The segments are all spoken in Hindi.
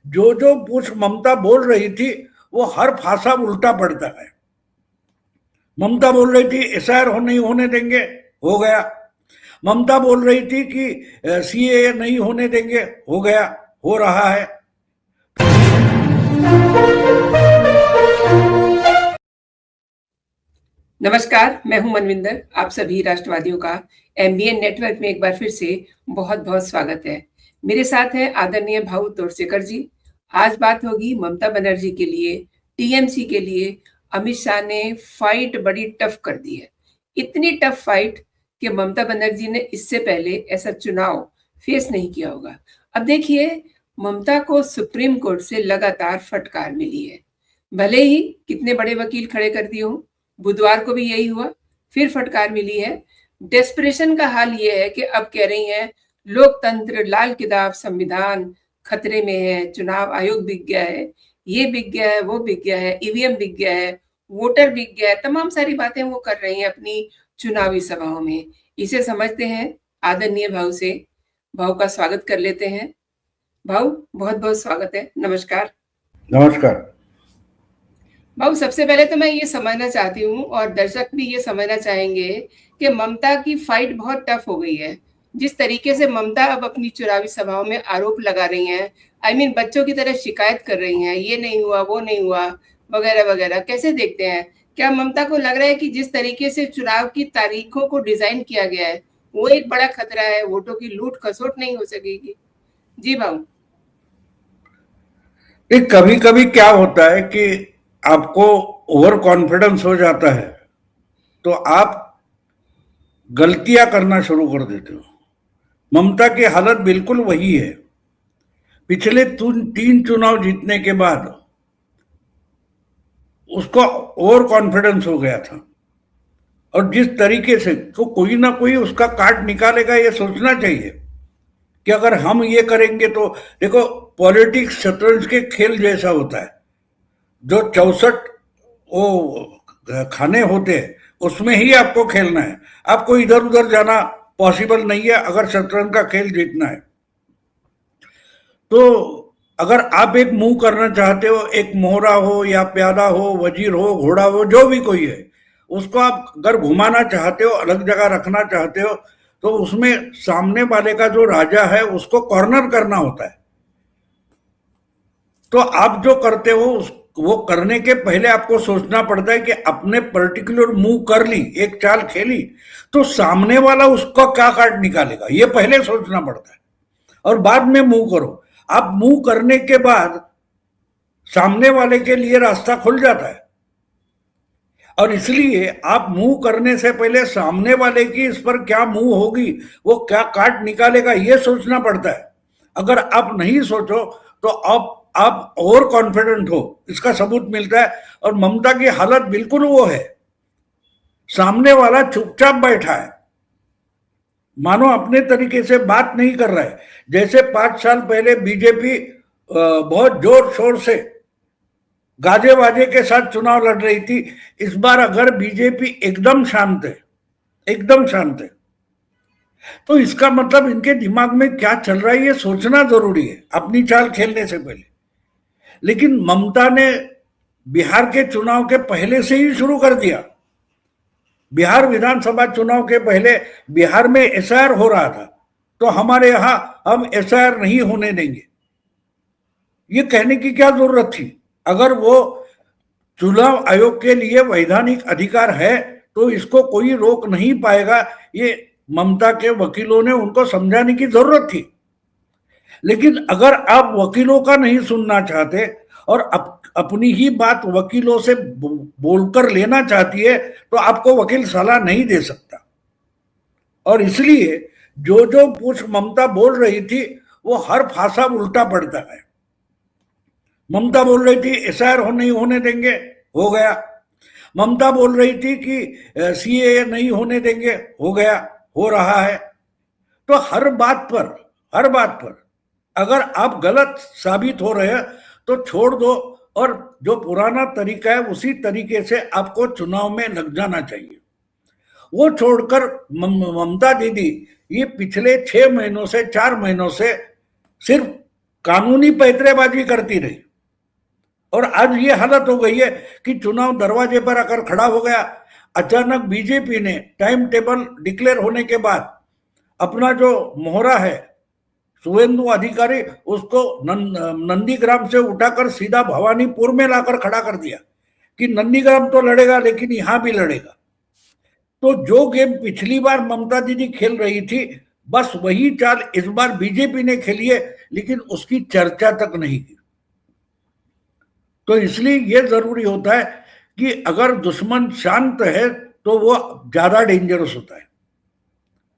जो जो कुछ ममता बोल रही थी वो हर भाषा उल्टा पड़ता है। ममता बोल रही थी एसआईआर नहीं होने देंगे, हो गया। ममता बोल रही थी कि सीएए नहीं होने देंगे, हो गया, हो रहा है। नमस्कार, मैं हूं मनविंदर। आप सभी राष्ट्रवादियों का एमबीएन नेटवर्क में एक बार फिर से बहुत बहुत स्वागत है। मेरे साथ हैं आदरणीय भाऊ तोरसेकर जी। आज बात होगी ममता बनर्जी के लिए, टीएमसी के लिए। अमित शाह ने फाइट बड़ी टफ कर दी है, इतनी टफ फाइट कि ममता बनर्जी ने इससे पहले ऐसा चुनाव फेस नहीं किया होगा। अब देखिए, ममता को सुप्रीम कोर्ट से लगातार फटकार मिली है। भले ही कितने बड़े वकील खड़े कर दिए हों, बुधवार को भी यही हुआ, फिर फटकार मिली है। डेस्परेशन का हाल ये है कि अब कह रही हैं लोकतंत्र, लाल किताब, संविधान खतरे में है, चुनाव आयोग बिक गया है, ये बिक गया है, वो बिक गया है, ईवीएम बिक गया है, वोटर बिक गया है। तमाम सारी बातें वो कर रही हैं अपनी चुनावी सभाओं में। इसे समझते हैं आदरणीय भाव से। भाव का स्वागत कर लेते हैं। भाव, बहुत बहुत स्वागत है। नमस्कार। नमस्कार। भाऊ, सबसे पहले तो मैं ये समझना चाहती हूँ और दर्शक भी ये समझना चाहेंगे कि ममता की फाइट बहुत टफ हो गई है। जिस तरीके से ममता अब अपनी चुनावी सभाओं में आरोप लगा रही हैं, बच्चों की तरह शिकायत कर रही हैं, ये नहीं हुआ, वो नहीं हुआ, वगैरह वगैरह, कैसे देखते हैं? क्या ममता को लग रहा है कि जिस तरीके से चुनाव की तारीखों को डिजाइन किया गया है वो एक बड़ा खतरा है, वोटों की लूट खसोट नहीं हो सकेगी? जी भाऊ। कभी कभी क्या होता है कि आपको ओवर कॉन्फिडेंस हो जाता है तो आप गलतियां करना शुरू कर देते हो। ममता की हालत बिल्कुल वही है। पिछले 3 चुनाव जीतने के बाद उसको ओवर कॉन्फिडेंस हो गया था और जिस तरीके से तो कोई ना कोई उसका कार्ड निकालेगा, ये सोचना चाहिए कि अगर हम ये करेंगे तो देखो, पॉलिटिक्स शतरंज के खेल जैसा होता है। जो 64 वो खाने होते हैं उसमें ही आपको खेलना है। आपको इधर उधर जाना पॉसिबल नहीं है अगर शतरंज का खेल जीतना है। तो अगर आप एक मूव करना चाहते हो, एक मोहरा हो या प्यादा हो, वजीर हो, घोड़ा हो, जो भी कोई है, उसको आप अगर घुमाना चाहते हो, अलग जगह रखना चाहते हो, तो उसमें सामने वाले का जो राजा है उसको कॉर्नर करना होता है। तो आप जो करते हो वो करने के पहले आपको सोचना पड़ता है कि अपने पर्टिकुलर मूव कर ली, एक चाल खेली, तो सामने वाला उसका क्या कार्ड निकालेगा, ये पहले सोचना पड़ता है और बाद में मूव करो। आप मूव करने के बाद सामने वाले के लिए रास्ता खुल जाता है और इसलिए आप मूव करने से पहले सामने वाले की इस पर क्या मूव होगी, वो क्या कार्ड निकालेगा, ये सोचना पड़ता है। अगर आप नहीं सोचो तो आप ओवर कॉन्फिडेंट हो, इसका सबूत मिलता है। और ममता की हालत बिल्कुल वो है। सामने वाला चुपचाप बैठा है, मानो अपने तरीके से बात नहीं कर रहा है। जैसे 5 साल पहले बीजेपी बहुत जोर शोर से गाजे बाजे के साथ चुनाव लड़ रही थी, इस बार अगर बीजेपी एकदम शांत है, एकदम शांत है, तो इसका मतलब इनके दिमाग में क्या चल रहा है ये सोचना जरूरी है अपनी चाल खेलने से पहले। लेकिन ममता ने बिहार के चुनाव के पहले से ही शुरू कर दिया। बिहार विधानसभा चुनाव के पहले बिहार में एसआईआर हो रहा था, तो हमारे यहां हम एसआईआर नहीं होने देंगे, ये कहने की क्या जरूरत थी? अगर वो चुनाव आयोग के लिए वैधानिक अधिकार है तो इसको कोई रोक नहीं पाएगा, ये ममता के वकीलों ने उनको समझाने की जरूरत थी। लेकिन अगर आप वकीलों का नहीं सुनना चाहते और अपनी ही बात वकीलों से बोलकर लेना चाहती है, तो आपको वकील सलाह नहीं दे सकता। और इसलिए जो जो कुछ ममता बोल रही थी वो हर भाषा उल्टा पड़ता है। ममता बोल रही थी एसआईआर नहीं होने देंगे, हो गया। ममता बोल रही थी कि सीएए नहीं होने देंगे, हो गया, हो रहा है। तो हर बात पर अगर आप गलत साबित हो रहे हैं तो छोड़ दो और जो पुराना तरीका है उसी तरीके से आपको चुनाव में लग जाना चाहिए। वो छोड़कर ममता दीदी ये पिछले 6 महीनों से 4 महीनों से सिर्फ कानूनी पैतरेबाजी करती रही, और आज ये हालत हो गई है कि चुनाव दरवाजे पर आकर खड़ा हो गया। अचानक बीजेपी ने टाइम टेबल डिक्लेयर होने के बाद अपना जो मोहरा है शुभेंदु अधिकारी, उसको नंदीग्राम से उठाकर सीधा भवानीपुर में लाकर खड़ा कर दिया कि नंदीग्राम तो लड़ेगा लेकिन यहां भी लड़ेगा। तो जो गेम पिछली बार ममता दीदी खेल रही थी, बस वही चाल इस बार बीजेपी ने खेली है, लेकिन उसकी चर्चा तक नहीं की। तो इसलिए यह जरूरी होता है कि अगर दुश्मन शांत है तो वो ज्यादा डेंजरस होता है।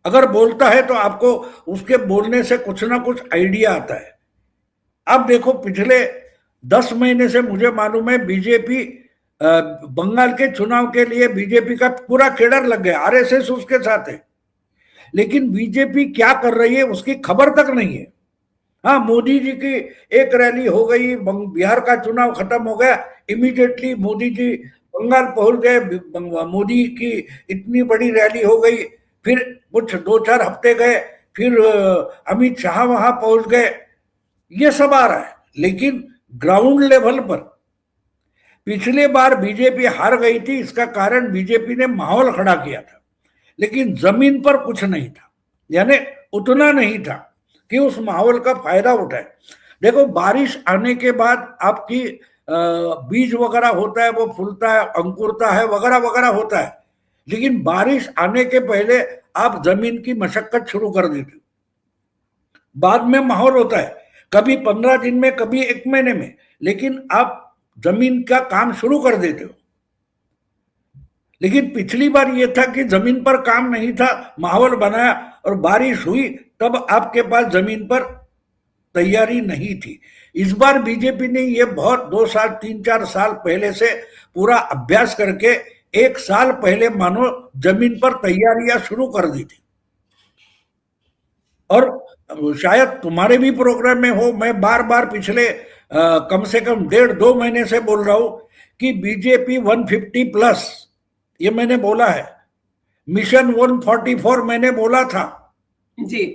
अगर बोलता है तो आपको उसके बोलने से कुछ ना कुछ आइडिया आता है। अब देखो, पिछले 10 महीने से मुझे मालूम है बीजेपी बंगाल के चुनाव के लिए बीजेपी का पूरा केडर लग गया, आरएसएस उसके साथ है, लेकिन बीजेपी क्या कर रही है उसकी खबर तक नहीं है। हाँ, मोदी जी की एक रैली हो गई, बिहार का चुनाव खत्म हो गया, इमीडिएटली मोदी जी बंगाल पहुंच गए, मोदी की इतनी बड़ी रैली हो गई, फिर कुछ 2-4 हफ्ते गए, फिर अमित शाह वहां पहुंच गए, ये सब आ रहा है। लेकिन ग्राउंड लेवल पर पिछले बार बीजेपी हार गई थी, इसका कारण बीजेपी ने माहौल खड़ा किया था, लेकिन जमीन पर कुछ नहीं था, यानी उतना नहीं था कि उस माहौल का फायदा उठाए। देखो, बारिश आने के बाद आपकी बीज वगैरह होता है, वो फूलता है, अंकुरता है, वगैरह वगैरह होता है, लेकिन बारिश आने के पहले आप जमीन की मशक्कत शुरू कर देते हो। बाद में माहौल होता है, कभी 15 दिन में, कभी 1 महीने में, लेकिन आप जमीन का काम शुरू कर देते हो। लेकिन पिछली बार यह था कि जमीन पर काम नहीं था, माहौल बनाया और बारिश हुई, तब आपके पास जमीन पर तैयारी नहीं थी। इस बार बीजेपी ने यह बहुत 2 साल 3-4 साल पहले से पूरा अभ्यास करके 1 साल पहले मानो जमीन पर तैयारियां शुरू कर दी थी। और शायद तुम्हारे भी प्रोग्राम में हो, मैं बार बार पिछले कम से कम 1.5-2 महीने से बोल रहा हूं कि बीजेपी 150+, ये मैंने बोला है। मिशन 144 मैंने बोला था जी।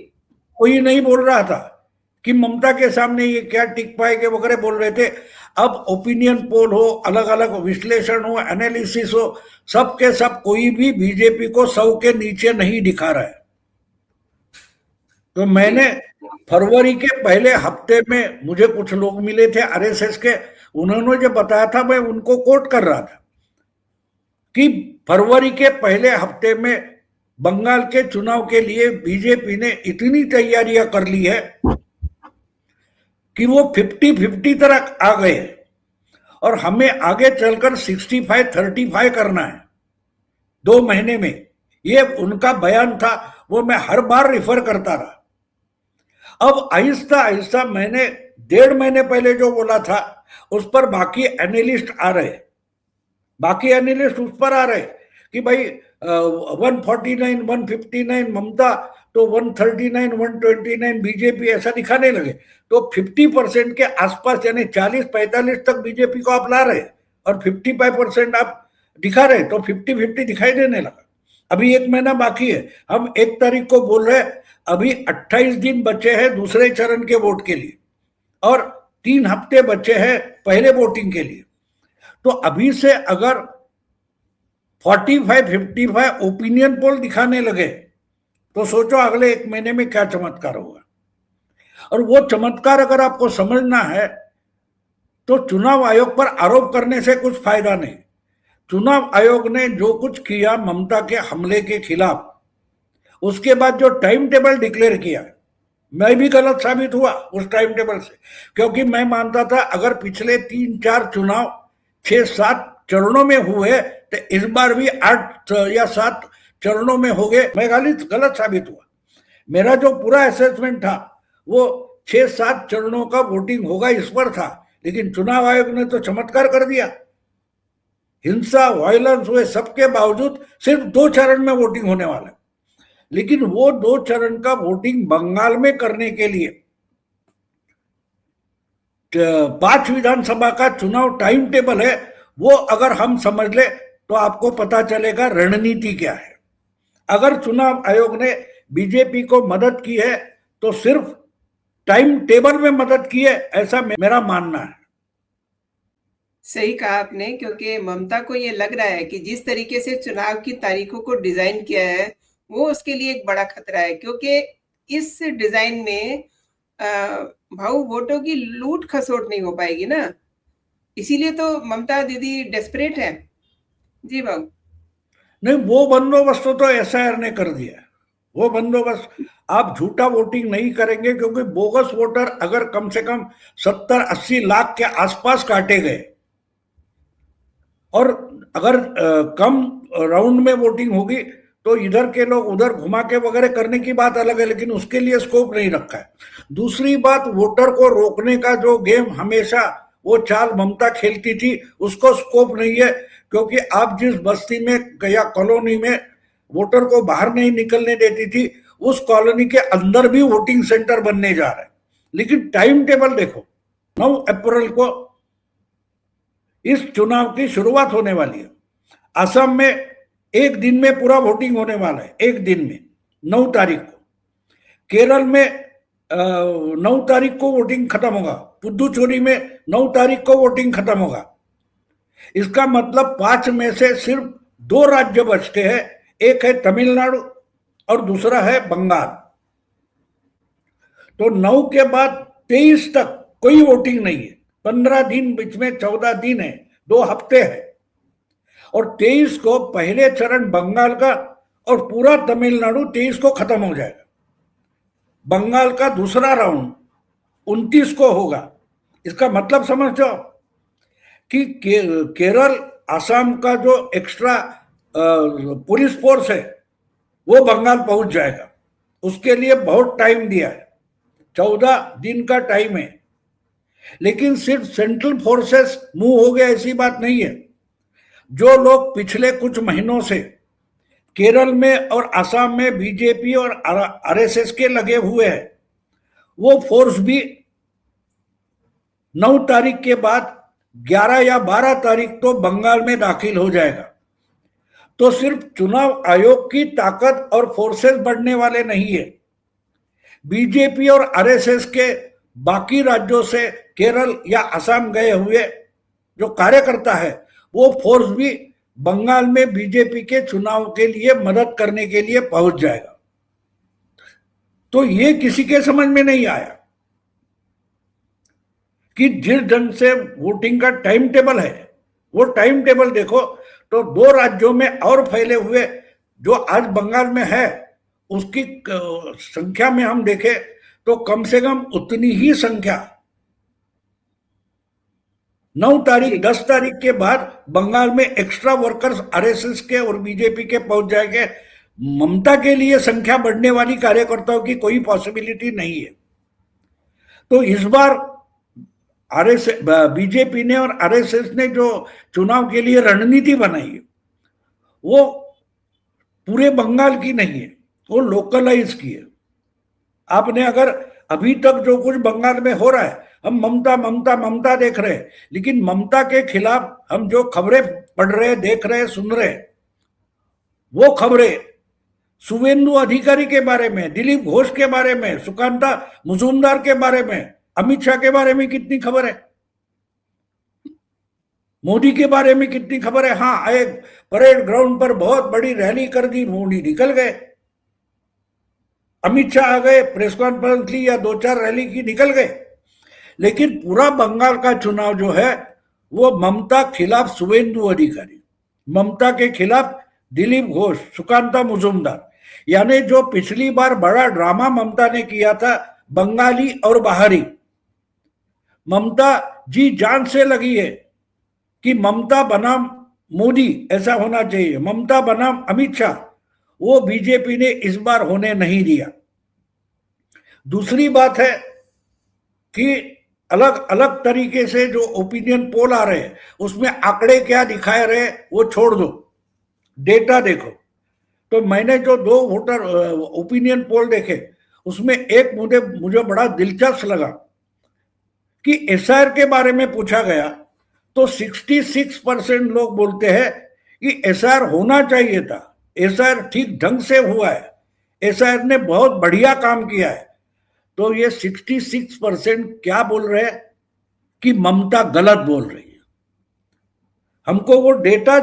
कोई नहीं बोल रहा था कि ममता के सामने ये क्या टिक पाएंगे वगैरह बोल रहे थे। अब ओपिनियन पोल हो, अलग अलग विश्लेषण हो, एनालिसिस हो, सब के सब कोई भी बीजेपी को 100 के नीचे नहीं दिखा रहा है। तो मैंने फरवरी के पहले हफ्ते में मुझे कुछ लोग मिले थे आरएसएस के, उन्होंने जो बताया था मैं उनको कोट कर रहा था कि फरवरी के पहले हफ्ते में बंगाल के चुनाव के लिए बीजेपी ने इतनी तैयारियां कर ली है कि वो 50-50 तक आ गए, और हमें आगे चलकर 65-35 करना है 2 महीने में। ये उनका बयान था, वो मैं हर बार रिफर करता रहा। अब आहिस्ता आहिस्ता मैंने 1.5 महीने पहले जो बोला था उस पर बाकी एनालिस्ट आ रहे, बाकी एनालिस्ट उस पर आ रहे कि भाई 149, 159 ममता, तो 139, 129 बीजेपी, ऐसा दिखाने लगे। तो 50% के आसपास, यानी 40-45 तक बीजेपी को आप ला रहे और 55% आप दिखा रहे, तो 50-50 दिखाई देने लगा। अभी 1 महीना बाकी है, हम 1 तारीख को बोल रहे, अभी 28 दिन बचे हैं दूसरे चरण के वोट के लिए और 3 हफ्ते बचे हैं पहले वोटिंग के लिए। तो अभी से अगर 45-55 ओपिनियन पोल दिखाने लगे तो सोचो अगले 1 महीने में क्या चमत्कार होगा। और वो चमत्कार अगर आपको समझना है तो चुनाव आयोग पर आरोप करने से कुछ फायदा नहीं। चुनाव आयोग ने जो कुछ किया ममता के हमले के खिलाफ, उसके बाद जो टाइम टेबल डिक्लेयर किया, मैं भी गलत साबित हुआ उस टाइम टेबल से, क्योंकि मैं मानता था अगर पिछले 3-4 चुनाव 6-7 चरणों में हुए तो इस बार भी 8 या 7 चरणों में हो गए। मैं गलत साबित हुआ। मेरा जो पूरा असेसमेंट था वो 6-7 चरणों का वोटिंग होगा इस पर था, लेकिन चुनाव आयोग ने तो चमत्कार कर दिया। हिंसा, वायलेंस हुए, सबके बावजूद सिर्फ 2 चरण में वोटिंग होने वाला है। लेकिन वो 2 चरण का वोटिंग बंगाल में करने के लिए 5 विधानसभा का चुनाव टाइम टेबल है, वो अगर हम समझ ले तो आपको पता चलेगा रणनीति क्या है। अगर चुनाव आयोग ने बीजेपी को मदद की है तो सिर्फ टाइम टेबल में मदद की है, ऐसा मेरा मानना है। सही कहा आपने, क्योंकि ममता को ये लग रहा है कि जिस तरीके से चुनाव की तारीखों को डिजाइन किया है वो उसके लिए एक बड़ा खतरा है, क्योंकि इस डिजाइन में भाऊ वोटों की लूट खसोट नहीं हो पाएगी ना, इसीलिए तो ममता दीदी डेस्परेट है। जी भाऊ। नहीं, वो बंदोबस्त तो एसआईआर ने कर दिया है। वो बंदोबस्त, आप झूठा वोटिंग नहीं करेंगे, क्योंकि बोगस वोटर अगर कम से कम 70-80 लाख के आसपास काटे गए, और अगर कम राउंड में वोटिंग होगी तो इधर के लोग उधर घुमा के वगैरह करने की बात अलग है, लेकिन उसके लिए स्कोप नहीं रखा है। दूसरी बात, वोटर को रोकने का जो गेम हमेशा वो चाल ममता खेलती थी, उसको स्कोप नहीं है, क्योंकि आप जिस बस्ती में या कॉलोनी में वोटर को बाहर नहीं निकलने देती थी, उस कॉलोनी के अंदर भी वोटिंग सेंटर बनने जा रहे हैं। लेकिन टाइम टेबल देखो, 9 अप्रैल को इस चुनाव की शुरुआत होने वाली है। असम में एक दिन में पूरा वोटिंग होने वाला है, एक दिन में 9 तारीख को। केरल में 9 तारीख को वोटिंग खत्म होगा। पुदुचेरी में 9 तारीख को वोटिंग खत्म होगा। इसका मतलब 5 में से सिर्फ 2 राज्य बचते हैं, एक है तमिलनाडु और दूसरा है बंगाल। तो 9 के बाद 23 तक कोई वोटिंग नहीं है। 15 दिन बीच में, 14 दिन है, 2 हफ्ते है। और 23 को पहले चरण बंगाल का और पूरा तमिलनाडु 23 को खत्म हो जाएगा। बंगाल का दूसरा राउंड 29 को होगा। इसका मतलब समझ जाओ कि केरल, आसाम का जो एक्स्ट्रा पुलिस फोर्स है वो बंगाल पहुंच जाएगा। उसके लिए बहुत टाइम दिया है, 14 दिन का टाइम है। लेकिन सिर्फ सेंट्रल फोर्सेस मूव हो गया ऐसी बात नहीं है। जो लोग पिछले कुछ महीनों से केरल में और असम में बीजेपी और आरएसएस के लगे हुए हैं, वो फोर्स भी 9 तारीख के बाद 11 या 12 तारीख तो बंगाल में दाखिल हो जाएगा। तो सिर्फ चुनाव आयोग की ताकत और फोर्सेस बढ़ने वाले नहीं है, बीजेपी और आरएसएस के बाकी राज्यों से केरल या असम गए हुए जो कार्यकर्ता है वो फोर्स भी बंगाल में बीजेपी के चुनाव के लिए मदद करने के लिए पहुंच जाएगा। तो ये किसी के समझ में नहीं आया कि जिस ढंग से वोटिंग का टाइम टेबल है, वो टाइम टेबल देखो तो 2 राज्यों में और फैले हुए जो आज बंगाल में है उसकी संख्या में हम देखें तो कम से कम उतनी ही संख्या 9 तारीख 10 तारीख के बाद बंगाल में एक्स्ट्रा वर्कर्स आरएसएस के और बीजेपी के पहुंच जाएंगे। ममता के लिए संख्या बढ़ने वाली कार्यकर्ताओं की कोई पॉसिबिलिटी नहीं है। तो इस बार आरएसएस, बीजेपी ने और आरएसएस ने जो चुनाव के लिए रणनीति बनाई है वो पूरे बंगाल की नहीं है, वो लोकलाइज की है। आपने अगर अभी तक जो कुछ बंगाल में हो रहा है, हम ममता ममता ममता देख रहे हैं, लेकिन ममता के खिलाफ हम जो खबरें पढ़ रहे, देख रहे, सुन रहे, वो खबरें शुवेंदु अधिकारी के बारे में, दिलीप घोष के बारे में, सुकांता मुजुमदार के बारे में, अमित शाह के बारे में कितनी खबर है, मोदी के बारे में कितनी खबर है। हाँ, एक परेड ग्राउंड पर बहुत बड़ी रैली कर दी, मोदी निकल गए, अमित शाह आ गए, प्रेस कॉन्फ्रेंस ली या 2-4 रैली की, निकल गए। लेकिन पूरा बंगाल का चुनाव जो है वो ममता खिलाफ शुवेंदु अधिकारी, ममता के खिलाफ दिलीप घोष, सुकांता मुजुमदार, यानी जो पिछली बार बड़ा ड्रामा ममता ने किया था बंगाली और बाहरी, ममता जी जान से लगी है कि ममता बनाम मोदी ऐसा होना चाहिए, ममता बनाम अमित शाह, वो बीजेपी ने इस बार होने नहीं दिया। दूसरी बात है कि अलग अलग तरीके से जो ओपिनियन पोल आ रहे हैं उसमें आंकड़े क्या दिखाए रहे वो छोड़ दो, डेटा देखो। तो मैंने जो 2 वोटर ओपिनियन पोल देखे उसमें एक मुझे बड़ा दिलचस्प लगा कि एसआईआर के बारे में पूछा गया तो 66% लोग बोलते हैं कि एसआईआर होना चाहिए था, एसआईआर ठीक ढंग से हुआ है, एसआईआर ने बहुत बढ़िया काम किया है। तो ये 66% क्या बोल रहे हैं कि ममता गलत बोल रही है। हमको वो डेटा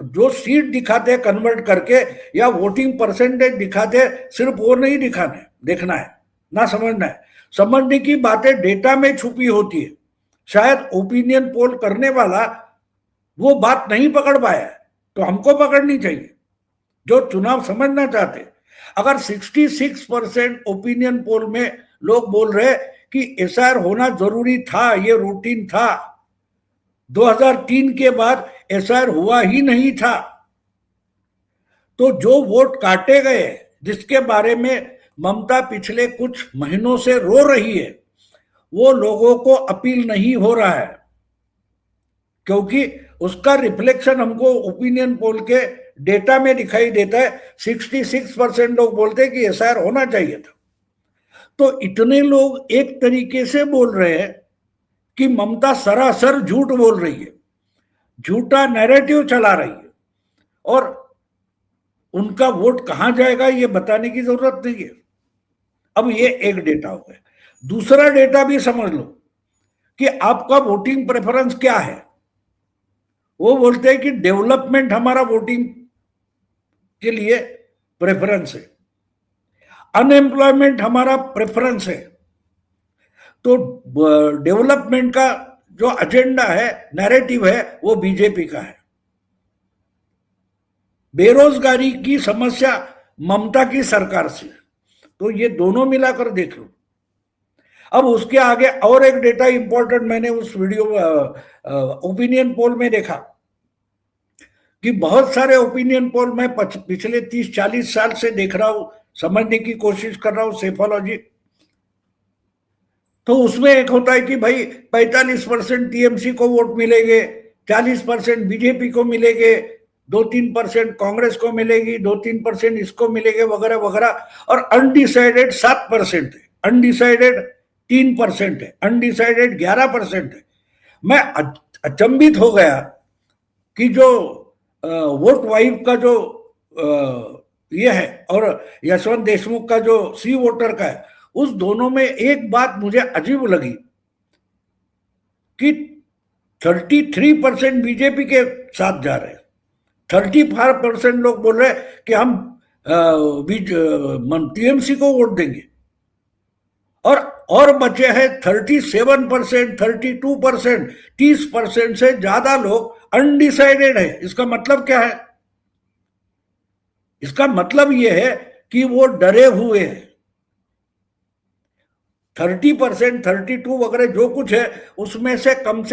जो सीट दिखाते हैं कन्वर्ट करके या वोटिंग परसेंटेज दिखाते हैं, सिर्फ वो नहीं दिखाना है, देखना है ना, समझना है। समझने की बातें डेटा में छुपी होती है। शायद ओपिनियन पोल करने वाला वो बात नहीं पकड़ पाया है, तो हमको पकड़नी चाहिए जो चुनाव समझना चाहते। अगर 66% ओपिनियन पोल में लोग बोल रहे कि एसआईआर होना जरूरी था, ये रूटीन था, 2003 के बाद एसआईआर हुआ ही नहीं था, तो जो वोट काटे गए जिसके बारे में ममता पिछले कुछ महीनों से रो रही है, वो लोगों को अपील नहीं हो रहा है, क्योंकि उसका रिफ्लेक्शन हमको ओपिनियन पोल के डेटा में दिखाई देता है। 66% लोग बोलते हैं कि एसआईआर होना चाहिए था। तो इतने लोग एक तरीके से बोल रहे हैं कि ममता सरासर झूठ बोल रही है, झूठा नैरेटिव चला रही है, और उनका वोट कहां जाएगा ये बताने की जरूरत नहीं है। अब ये एक डेटा हो गया। दूसरा डेटा भी समझ लो कि आपका वोटिंग प्रेफरेंस क्या है। वो बोलते हैं कि डेवलपमेंट हमारा वोटिंग के लिए प्रेफरेंस है, अनएम्प्लॉयमेंट हमारा प्रेफरेंस है। तो डेवलपमेंट का जो एजेंडा है, नैरेटिव है, वो बीजेपी का है। बेरोजगारी की समस्या ममता की सरकार से, तो ये दोनों मिलाकर देख लो। अब उसके आगे और एक डेटा इंपॉर्टेंट मैंने उस वीडियो ओपिनियन पोल में देखा कि बहुत सारे ओपिनियन पोल मैं पिछले 30-40 साल से देख रहा हूं, समझने की कोशिश कर रहा हूं सेफोलॉजी। तो उसमें एक होता है कि भाई 45% टीएमसी को वोट मिलेंगे, 40% बीजेपी को मिलेंगे, 2-3% कांग्रेस को मिलेगी, 2-3% इसको मिलेंगे, वगैरह वगैरह। और अनडिसाइडेड 7% है, अनडिसाइडेड 3% है, अनडिसाइडेड 11% है। मैं अचंभित हो गया कि जो वोट वाइफ का जो ये है और यशवंत देशमुख का जो सी वोटर का है, उस दोनों में एक बात मुझे अजीब लगी कि 33% बीजेपी के साथ जा रहे हैं, 35% लोग बोल रहे हैं कि हम टीएमसी को वोट देंगे, और बचे हैं 37%, 32%, 30% से ज्यादा लोग अनडिसाइडेड है। इसका मतलब क्या है? इसका मतलब यह है कि वो डरे हुए हैं। 30%, 32 वगैरह जो कुछ है, उसमें से कम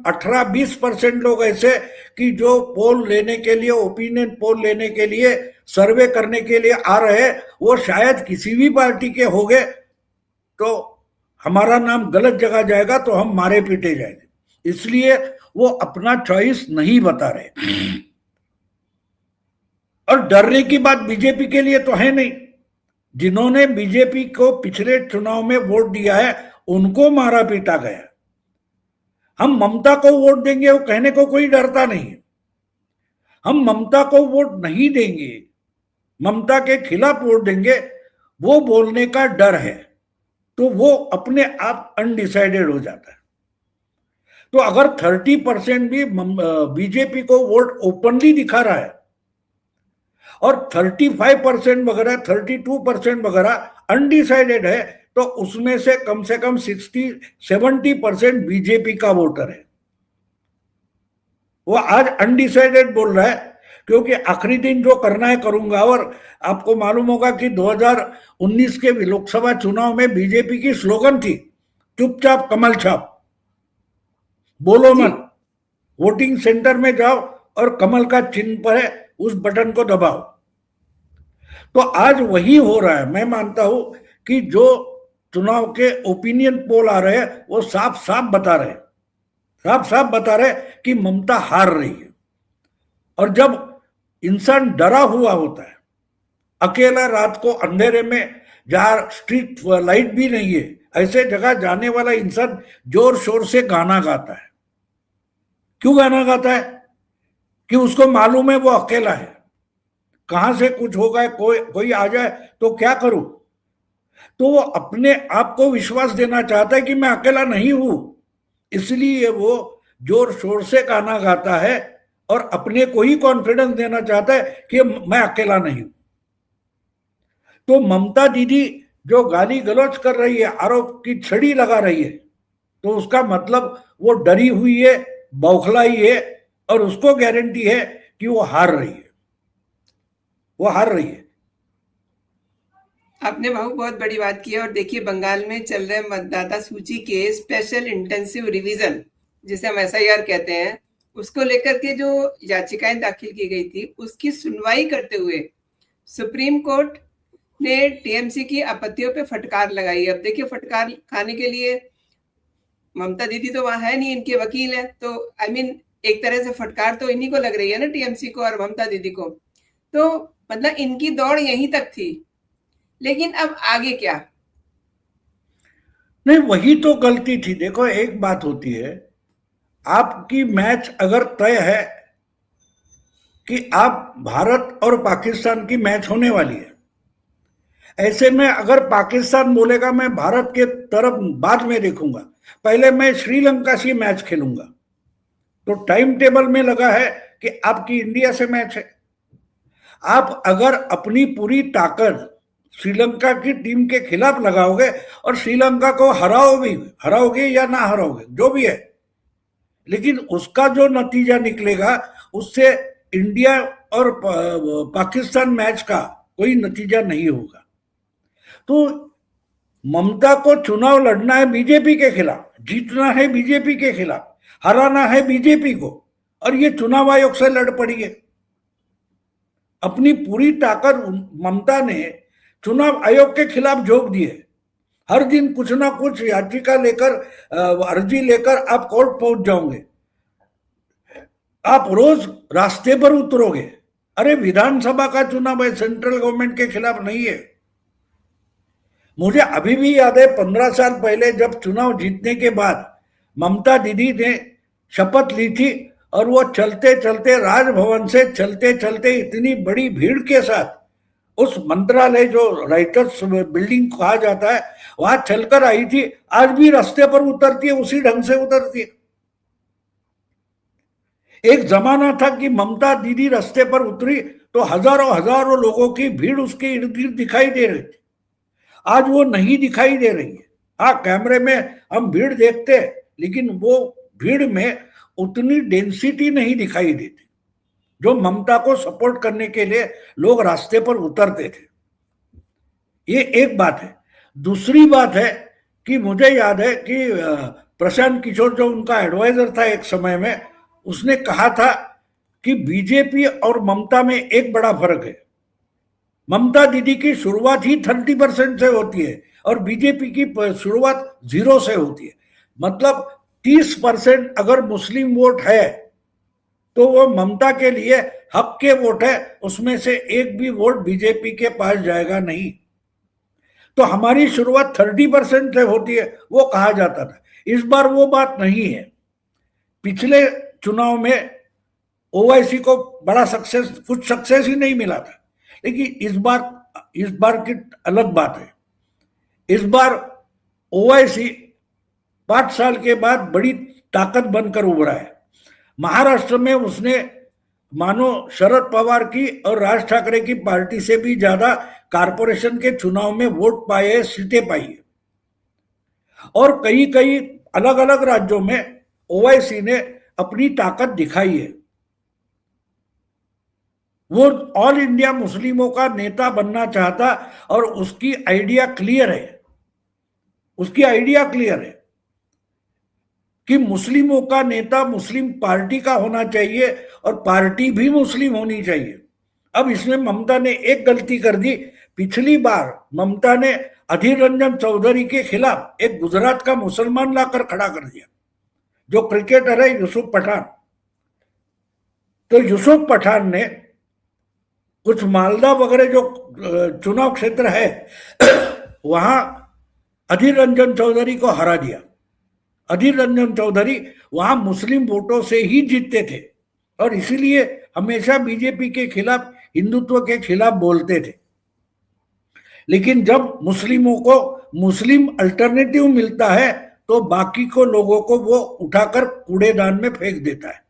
18-20% लोग ऐसे कि जो पोल लेने के लिए, ओपिनियन पोल लेने के लिए, सर्वे करने के लिए आ रहे हैं, वो शायद किसी भी पार्टी के हो गए तो हमारा नाम गलत जगह जाएगा तो हम मारे पीटे जाएंगे, इसलिए वो अपना चॉइस नहीं बता रहे। और डरने की बात बीजेपी के लिए तो है नहीं। जिन्होंने बीजेपी को पिछले चुनाव में वोट दिया है, उनको मारा पीटा गया। हम ममता को वोट देंगे वो कहने को कोई डरता नहीं। हम ममता को वोट नहीं देंगे, ममता के खिलाफ वोट देंगे, वो बोलने का डर है, तो वो अपने आप अनडिसाइडेड हो जाता है। तो अगर 30% भी बीजेपी को वोट ओपनली दिखा रहा है और 35% वगैरह, 32% वगैरह अनडिसाइडेड है, तो उसमें से कम 60-70% बीजेपी का वोटर है। वो आज अनडिसाइडेड बोल रहा है क्योंकि आखिरी दिन जो करना है करूंगा। और आपको मालूम होगा कि 2019 के लोकसभा चुनाव में बीजेपी की स्लोगन थी, चुपचाप कमल छाप, बोलो मत, वोटिंग सेंटर में जाओ और कमल का चिन्ह पर है उस बटन को दबाओ। तो आज वही हो रहा है। मैं मानता हूं कि जो चुनाव के ओपिनियन पोल आ रहे हैं वो साफ साफ बता रहे कि ममता हार रही है। और जब इंसान डरा हुआ होता है, अकेला रात को अंधेरे में, जहां स्ट्रीट लाइट भी नहीं है, ऐसे जगह जाने वाला इंसान जोर शोर से गाना गाता है। क्यों गाना गाता है? कि उसको मालूम है वो अकेला है, कहां से कुछ होगा, कोई आ जाए तो क्या करूं। तो वो अपने आप को विश्वास देना चाहता है कि मैं अकेला नहीं हूं, इसलिए वो जोर शोर से गाना गाता है और अपने को ही कॉन्फिडेंस देना चाहता है कि मैं अकेला नहीं हूं। तो ममता दीदी जो गाली गलौज कर रही है, आरोप की छड़ी लगा रही है, तो उसका मतलब वो डरी हुई है, बौखलाई है, और उसको गारंटी है कि वो हार रही है, वो हार रही है। आपने भाऊ बहुत बड़ी बात की है। और देखिए, बंगाल में चल रहे मतदाता सूची के स्पेशल इंटेंसिव रिवीजन, जिसे हम एसआईआर कहते हैं, उसको लेकर के जो याचिकाएं दाखिल की गई थी, उसकी सुनवाई करते हुए सुप्रीम कोर्ट ने टीएमसी की आपत्तियों पे फटकार लगाई। अब देखिए, फटकार खाने के लिए ममता दीदी तो वहां है नहीं, इनके वकील है, तो आई मीन एक तरह से फटकार तो इन्हीं को लग रही है ना, टीएमसी को और ममता दीदी को। तो मतलब इनकी दौड़ यहीं तक थी, लेकिन अब आगे क्या? नहीं, वही तो गलती थी। देखो, एक बात होती है, आपकी मैच अगर तय है कि आप भारत और पाकिस्तान की मैच होने वाली है, ऐसे में अगर पाकिस्तान बोलेगा मैं भारत के तरफ बाद में देखूंगा, पहले मैं श्रीलंका से मैच खेलूंगा, तो टाइम टेबल में लगा है कि आपकी इंडिया से मैच है। आप अगर अपनी पूरी ताकत श्रीलंका की टीम के खिलाफ लगाओगे और श्रीलंका को हराओगे या ना हराओगे, जो भी है, लेकिन उसका जो नतीजा निकलेगा उससे इंडिया और पाकिस्तान मैच का कोई नतीजा नहीं होगा। तो ममता को चुनाव लड़ना है बीजेपी के खिलाफ, जीतना है बीजेपी के खिलाफ, हराना है बीजेपी को, और ये चुनाव आयोग से लड़ पड़ी है। अपनी पूरी ताकत ममता ने चुनाव आयोग के खिलाफ झोंक दी है। हर दिन कुछ ना कुछ याचिका लेकर, अर्जी लेकर आप कोर्ट पहुंच जाओगे, आप रोज रास्ते पर उतरोगे। अरे विधानसभा का चुनाव है, सेंट्रल गवर्नमेंट के खिलाफ नहीं है। मुझे अभी भी याद है 15 साल पहले जब चुनाव जीतने के बाद ममता दीदी ने शपथ ली थी, और वो चलते चलते राजभवन से चलते चलते इतनी बड़ी भीड़ के साथ उस मंत्रालय, जो राइटर्स बिल्डिंग कहा जाता है, वहां चलकर आई थी। आज भी रास्ते पर उतरती है, उसी ढंग से उतरती है। एक जमाना था कि ममता दीदी रास्ते पर उतरी तो हजारों हजारों लोगों की भीड़ उसके इर्द गिर्द दिखाई दे रही थी। आज वो नहीं दिखाई दे रही है। हाँ, कैमरे में हम भीड़ देखते हैं, लेकिन वो भीड़ में उतनी डेंसिटी नहीं दिखाई देती जो ममता को सपोर्ट करने के लिए लोग रास्ते पर उतरते थे। ये एक बात है। दूसरी बात है कि मुझे याद है कि प्रशांत किशोर, जो उनका एडवाइजर था एक समय में, उसने कहा था कि बीजेपी और ममता में एक बड़ा फर्क है। ममता दीदी की शुरुआत ही 30% से होती है और बीजेपी की शुरुआत 0 से होती है। मतलब 30% अगर मुस्लिम वोट है तो वो ममता के लिए हक के वोट है, उसमें से एक भी वोट बीजेपी के पास जाएगा नहीं। तो हमारी शुरुआत 30% से होती है, वो कहा जाता था। इस बार वो बात नहीं है। पिछले चुनाव में ओवैसी को बड़ा कुछ सक्सेस ही नहीं मिला था, लेकिन इस बार की अलग बात है। इस बार ओवैसी 5 साल के बाद बड़ी ताकत बनकर उभरा है। महाराष्ट्र में उसने मानो शरद पवार की और राज ठाकरे की पार्टी से भी ज्यादा कारपोरेशन के चुनाव में वोट पाए, सीटें पाई है। और कई कई अलग अलग राज्यों में ओवैसी ने अपनी ताकत दिखाई है। वो ऑल इंडिया मुस्लिमों का नेता बनना चाहता और उसकी आइडिया क्लियर है। उसकी आइडिया क्लियर है कि मुस्लिमों का नेता मुस्लिम पार्टी का होना चाहिए और पार्टी भी मुस्लिम होनी चाहिए। अब इसमें ममता ने एक गलती कर दी। पिछली बार ममता ने अधीर रंजन चौधरी के खिलाफ एक गुजरात का मुसलमान लाकर खड़ा कर दिया, जो क्रिकेटर है यूसुफ पठान। तो यूसुफ पठान ने कुछ मालदा वगैरह जो चुनाव क्षेत्र है वहां अधीर रंजन चौधरी को हरा दिया। अधीर रंजन चौधरी वहां मुस्लिम वोटों से ही जीतते थे और इसीलिए हमेशा बीजेपी के खिलाफ, हिंदुत्व के खिलाफ बोलते थे। लेकिन जब मुस्लिमों को मुस्लिम अल्टरनेटिव मिलता है तो बाकी को लोगों को वो उठाकर कूड़ेदान में फेंक देता है।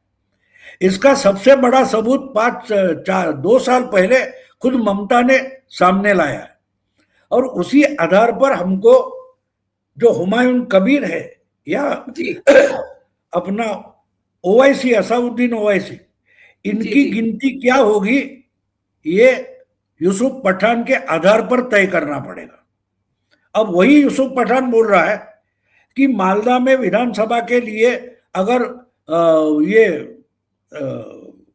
इसका सबसे बड़ा सबूत 2 साल पहले खुद ममता ने सामने लाया है। और उसी आधार पर हमको जो हुमायूं कबीर है या अपना ओवैसी, असाउद्दीन ओवैसी, इनकी गिनती क्या होगी ये यूसुफ पठान के आधार पर तय करना पड़ेगा। अब वही यूसुफ पठान बोल रहा है कि मालदा में विधानसभा के लिए अगर ये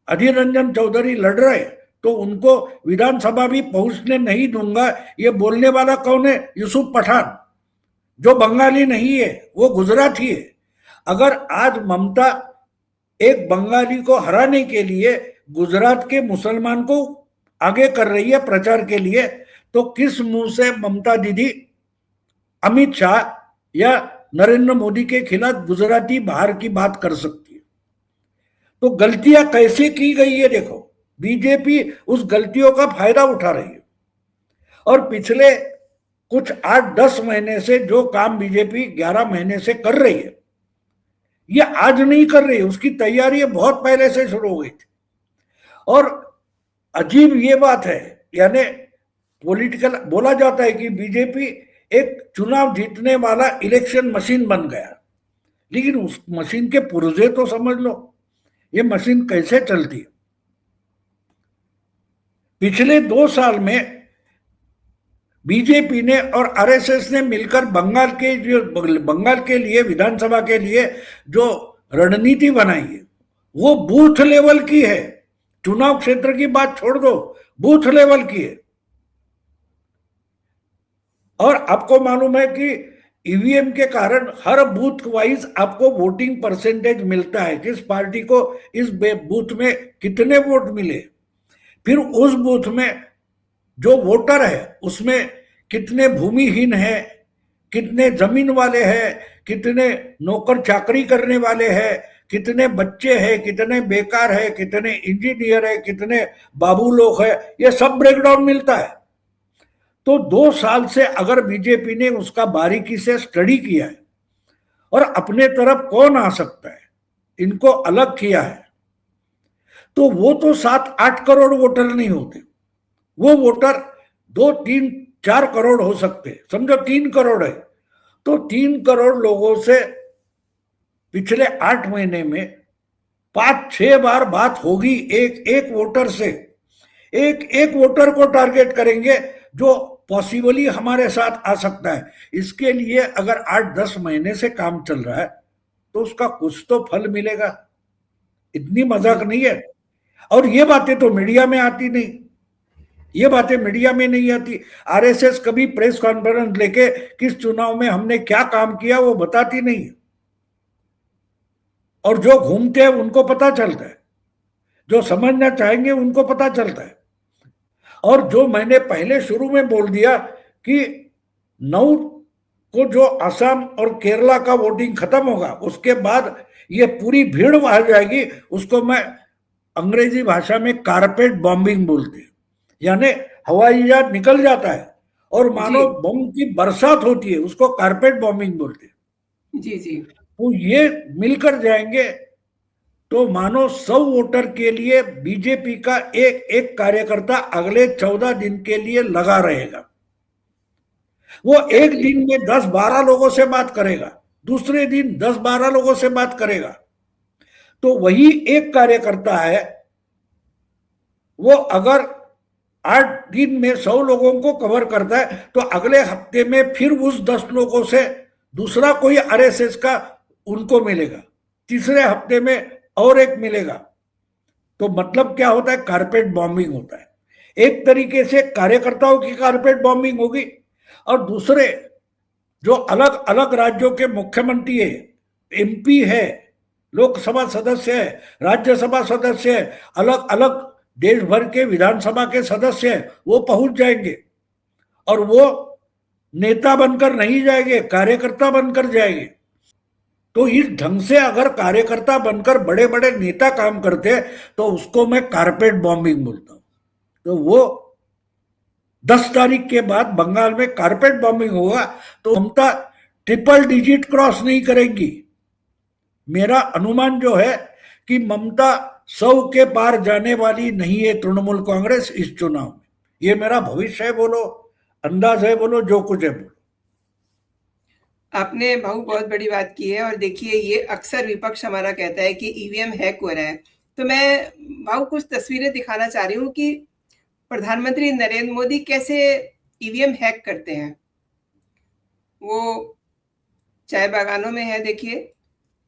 अधीर रंजन चौधरी लड़ रहे तो उनको विधानसभा भी पहुंचने नहीं दूंगा। ये बोलने वाला कौन है? यूसुफ पठान, जो बंगाली नहीं है, वो गुजराती है। अगर आज ममता एक बंगाली को हराने के लिए गुजरात के मुसलमान को आगे कर रही है प्रचार के लिए, तो किस मुंह से ममता दीदी अमित शाह या नरेंद्र मोदी के खिलाफ गुजराती बाहर की बात कर सकती है? तो गलतियां कैसे की गई है देखो, बीजेपी उस गलतियों का फायदा उठा रही है। और पिछले कुछ 8-10 महीने से जो काम बीजेपी 11 महीने से कर रही है, ये आज नहीं कर रही है, उसकी तैयारी बहुत पहले से शुरू हो गई थी। और अजीब ये बात है, यानी पॉलिटिकल बोला जाता है कि बीजेपी एक चुनाव जीतने वाला इलेक्शन मशीन बन गया, लेकिन उस मशीन के पुर्जे तो समझ लो, ये मशीन कैसे चलती है। पिछले 2 साल में बीजेपी ने और आरएसएस ने मिलकर बंगाल के लिए विधानसभा के लिए जो रणनीति बनाई है वो बूथ लेवल की है। चुनाव क्षेत्र की बात छोड़ दो, बूथ लेवल की है। और आपको मालूम है कि ईवीएम के कारण हर बूथ वाइज आपको वोटिंग परसेंटेज मिलता है, किस पार्टी को इस बूथ में कितने वोट मिले, फिर उस बूथ में जो वोटर है उसमें कितने भूमिहीन है, कितने जमीन वाले हैं, कितने नौकर चाकरी करने वाले हैं, कितने बच्चे हैं, कितने बेकार है, कितने इंजीनियर है, कितने बाबू लोग हैं, ये सब ब्रेकडाउन मिलता है। तो 2 साल से अगर बीजेपी ने उसका बारीकी से स्टडी किया है और अपने तरफ कौन आ सकता है इनको अलग किया है, तो वो तो 7-8 करोड़ वोटर नहीं होते, वो वोटर 2-3-4 करोड़ हो सकते। समझो 3 करोड़ है, तो 3 करोड़ लोगों से पिछले 8 महीने में 5-6 बार बात होगी एक एक वोटर से। एक वोटर को टारगेट करेंगे जो पॉसिबली हमारे साथ आ सकता है। इसके लिए अगर 8-10 महीने से काम चल रहा है तो उसका कुछ तो फल मिलेगा, इतनी मजाक नहीं है। और ये बातें तो मीडिया में आती नहीं, ये बातें मीडिया में नहीं आती। आरएसएस कभी प्रेस कॉन्फ्रेंस लेके किस चुनाव में हमने क्या काम किया वो बताती नहीं है। और जो घूमते हैं उनको पता चलता है, जो समझना चाहेंगे उनको पता चलता है। और जो मैंने पहले शुरू में बोल दिया कि 9 को जो असम और केरला का वोटिंग खत्म होगा उसके बाद ये पूरी भीड़ आ जाएगी, उसको मैं अंग्रेजी भाषा में कारपेट बॉम्बिंग बोलते हैं। यानी हवाई जहाज निकल जाता है और मानो बम की बरसात होती है, उसको कारपेट बॉम्बिंग बोलते हैं। जी। तो ये मिलकर जाएंगे तो मानो 100 वोटर के लिए बीजेपी का एक एक कार्यकर्ता अगले 14 दिन के लिए लगा रहेगा। वो एक दिन में 10-12 लोगों से बात करेगा, दूसरे दिन 10-12 लोगों से बात करेगा। तो वही एक कार्यकर्ता है, वो अगर 8 दिन में 100 लोगों को कवर करता है तो अगले हफ्ते में फिर उस 10 लोगों से दूसरा कोई आरएसएस का उनको मिलेगा, तीसरे हफ्ते में और एक मिलेगा। तो मतलब क्या होता है? कारपेट बॉम्बिंग होता है। एक तरीके से कार्यकर्ताओं की कारपेट बॉम्बिंग होगी और दूसरे जो अलग अलग राज्यों के मुख्यमंत्री है, एमपी है, लोकसभा सदस्य है, राज्यसभा सदस्य है, अलग अलग देश भर के विधानसभा के सदस्य है, वो पहुंच जाएंगे और वो नेता बनकर नहीं जाएंगे, कार्यकर्ता बनकर जाएंगे। तो इस ढंग से अगर कार्यकर्ता बनकर बड़े बड़े नेता काम करते हैं तो उसको मैं कारपेट बॉम्बिंग बोलता हूं। तो वो 10 तारीख के बाद बंगाल में कारपेट बॉम्बिंग होगा तो ममता ट्रिपल डिजिट क्रॉस नहीं करेंगी। मेरा अनुमान जो है कि ममता 100 के पार जाने वाली नहीं है तृणमूल कांग्रेस इस चुनाव में। ये मेरा भविष्य है बोलो, अंदाज है बोलो, जो कुछ है बोलो। आपने भाऊ बहुत बड़ी बात की है। और देखिए, ये अक्सर विपक्ष हमारा कहता है कि ईवीएम हैक हो रहा है। तो मैं भाऊ कुछ तस्वीरें दिखाना चाह रही हूँ कि प्रधानमंत्री नरेंद्र मोदी कैसे ईवीएम हैक करते हैं। वो चाय बागानों में है देखिए,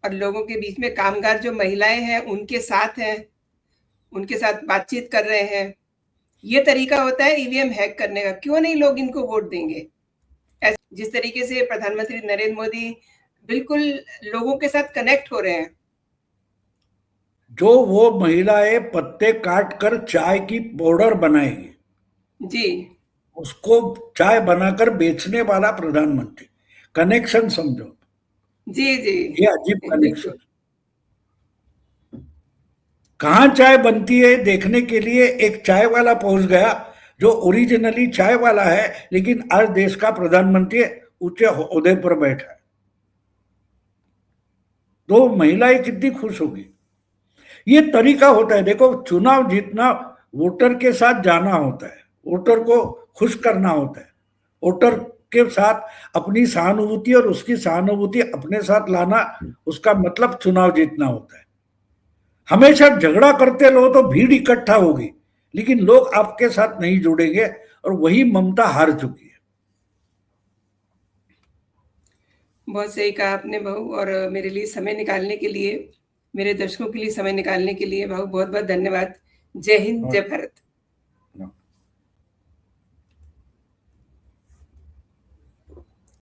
और लोगों के बीच में कामगार जो महिलाएं हैं उनके साथ हैं, उनके साथ बातचीत कर रहे हैं। ये तरीका होता है ईवीएम हैक करने का। क्यों नहीं लोग इनको वोट देंगे? जिस तरीके से प्रधानमंत्री नरेंद्र मोदी बिल्कुल लोगों के साथ कनेक्ट हो रहे हैं। जो वो महिलाएं पत्ते काट कर चाय की पाउडर बनाएगी, जी, उसको चाय बनाकर बेचने वाला प्रधानमंत्री, कनेक्शन समझो। जी, जी, ये अजीब कनेक्शन। बिल्कुल। कहाँ चाय बनती है देखने के लिए एक चाय वाला पहुंच गया जो ओरिजिनली चाय वाला है, लेकिन आज देश का प्रधानमंत्री ऊंचे ओहदे पर बैठा है। तो महिलाएं कितनी खुश होगी। ये तरीका होता है। देखो, चुनाव जीतना वोटर के साथ जाना होता है, वोटर को खुश करना होता है, वोटर के साथ अपनी सहानुभूति और उसकी सहानुभूति अपने साथ लाना, उसका मतलब चुनाव जीतना होता है। हमेशा झगड़ा करते रहो तो भीड़ इकट्ठा होगी, लेकिन लोग आपके साथ नहीं जुड़ेंगे, और वही ममता हार चुकी है। बहुत सही कहा आपने भाऊ। और मेरे लिए समय निकालने के लिए, मेरे दर्शकों के लिए समय निकालने के लिए भाऊ बहुत बहुत धन्यवाद। जय हिंद, जय भारत।